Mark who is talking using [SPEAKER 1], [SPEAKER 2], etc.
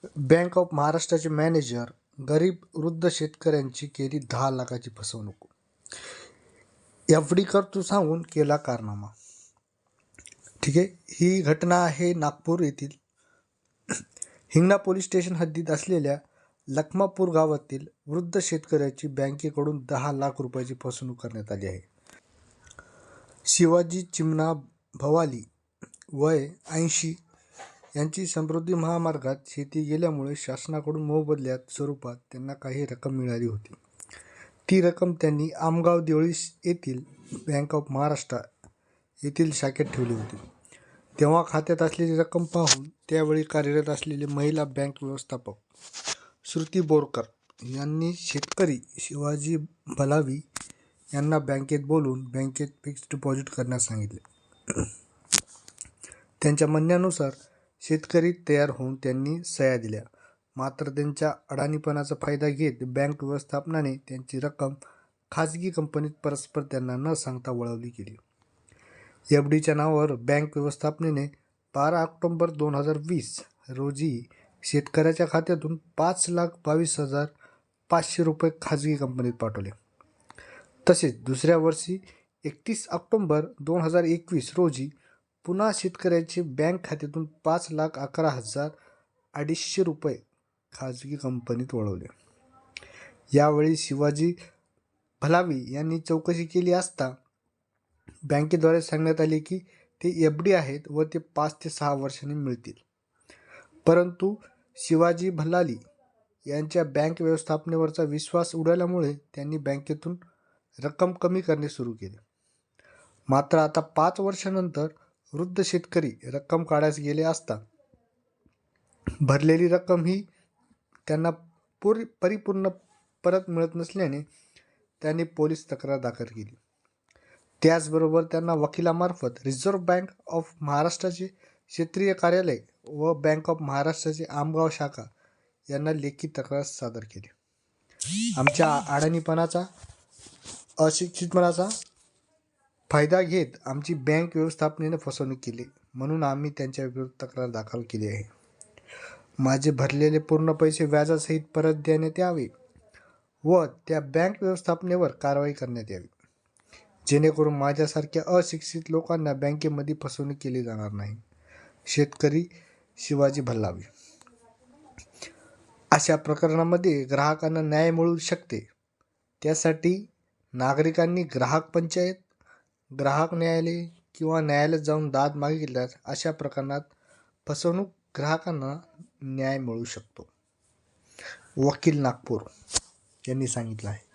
[SPEAKER 1] Bank of महाराष्ट्राचे manager गरीब वृद्ध शेतकऱ्यांची केली 10 लाखाची फसवणूक. एफ.डी करतो सांगून केला कारनामा. ठीक आहे, ही घटना आहे नागपूर येथील हिंगणा पोलीस स्टेशन हद्दीत असलेल्या लखमापूर गावातील वृद्ध शेतकऱ्याची बँकेकडून 10 लाख रुपयाची फसवणूक करण्यात आली आहे. शिवाजी चिमणा भवाली वय 80 यांची समृद्धी महामार्गात शेती गेल्यामुळे शासनाकडून मोबदल्यात स्वरूपात त्यांना काही रक्कम मिळाली होती. ती रक्कम त्यांनी आमगाव देवळी येथील बँक ऑफ महाराष्ट्र येथील शाखेत ठेवली होती. तेव्हा खात्यात असलेली रक्कम पाहून त्यावेळी कार्यरत असलेले महिला बँक व्यवस्थापक श्रुती बोरकर यांनी शेतकरी शिवाजी भलावी यांना बँकेत बोलून बँकेत फिक्स्ड डिपॉझिट करण्यास सांगितले. त्यांच्या म्हणण्यानुसार शेतकरी तयार होऊन त्यांनी सह्या दिल्या. मात्र त्यांच्या अडाणीपणाचा फायदा घेत बँक व्यवस्थापनाने त्यांची रक्कम खाजगी कंपनीत परस्पर त्यांना न सांगता वळवली गेली. एफ.डीच्या नावावर बँक व्यवस्थापनेने 12 ऑक्टोबर 2020 रोजी शेतकऱ्याच्या खात्यातून 5,22,500 रुपये खाजगी कंपनीत पाठवले. तसेच दुसऱ्या वर्षी 31 ऑक्टोबर 2021 रोजी पुन्हा शेतकऱ्याचे बँक खात्यातून 5,11,250 रुपये खाजगी कंपनीत वळवले. यावेळी शिवाजी भलावी यांनी चौकशी केली असता बँकेद्वारे सांगण्यात आले की ते एफ.डी आहेत व ते 5 ते 6 वर्षांनी मिळतील. परंतु शिवाजी भलाली यांच्या बँक व्यवस्थापनेवरचा विश्वास उडाल्यामुळे त्यांनी बँकेतून रक्कम कमी करणे सुरू केले. मात्र आता 5 वर्षानंतर वृद्ध शेतकरी रक्कम काढायला गेले असता भरलेली रक्कम ही त्यांना परिपूर्ण परत मिळत नसल्याने त्यांनी पोलीस तक्रार दाखल केली. त्याचबरोबर त्यांना वकिलामार्फत रिझर्व्ह बँक ऑफ महाराष्ट्राचे क्षेत्रीय कार्यालय व बँक ऑफ महाराष्ट्राचे आमगाव शाखा यांना लेखी तक्रार सादर केली. आमच्या अडाणीपणाचा अशिक्षितपणाचा फायदा घेत आमची बँक व्यवस्थापनेने फसवणूक केली म्हणून आम्ही त्यांच्या विरुद्ध तक्रार दाखल केली आहे. माझे भरलेले पूर्ण पैसे व्याजासहित परत देण्यात यावे व त्या बँक व्यवस्थापनेवर कारवाई करण्यात यावी, जेणेकरून माझ्यासारख्या अशिक्षित लोकांना बँकेमध्ये फसवणूक केली जाणार नाही. शेतकरी शिवाजी भल्लावी. अशा प्रकरणामध्ये ग्राहकांना न्याय मिळू शकते, त्यासाठी नागरिकांनी ग्राहक पंचायत, ग्राहक न्यायालय किंवा न्यायालयात जाऊन दाद मागितल्यास अशा प्रकरणात फसवणूक ग्राहकांना न्याय मिळू शकतो. वकील नागपूर यांनी सांगितलं आहे.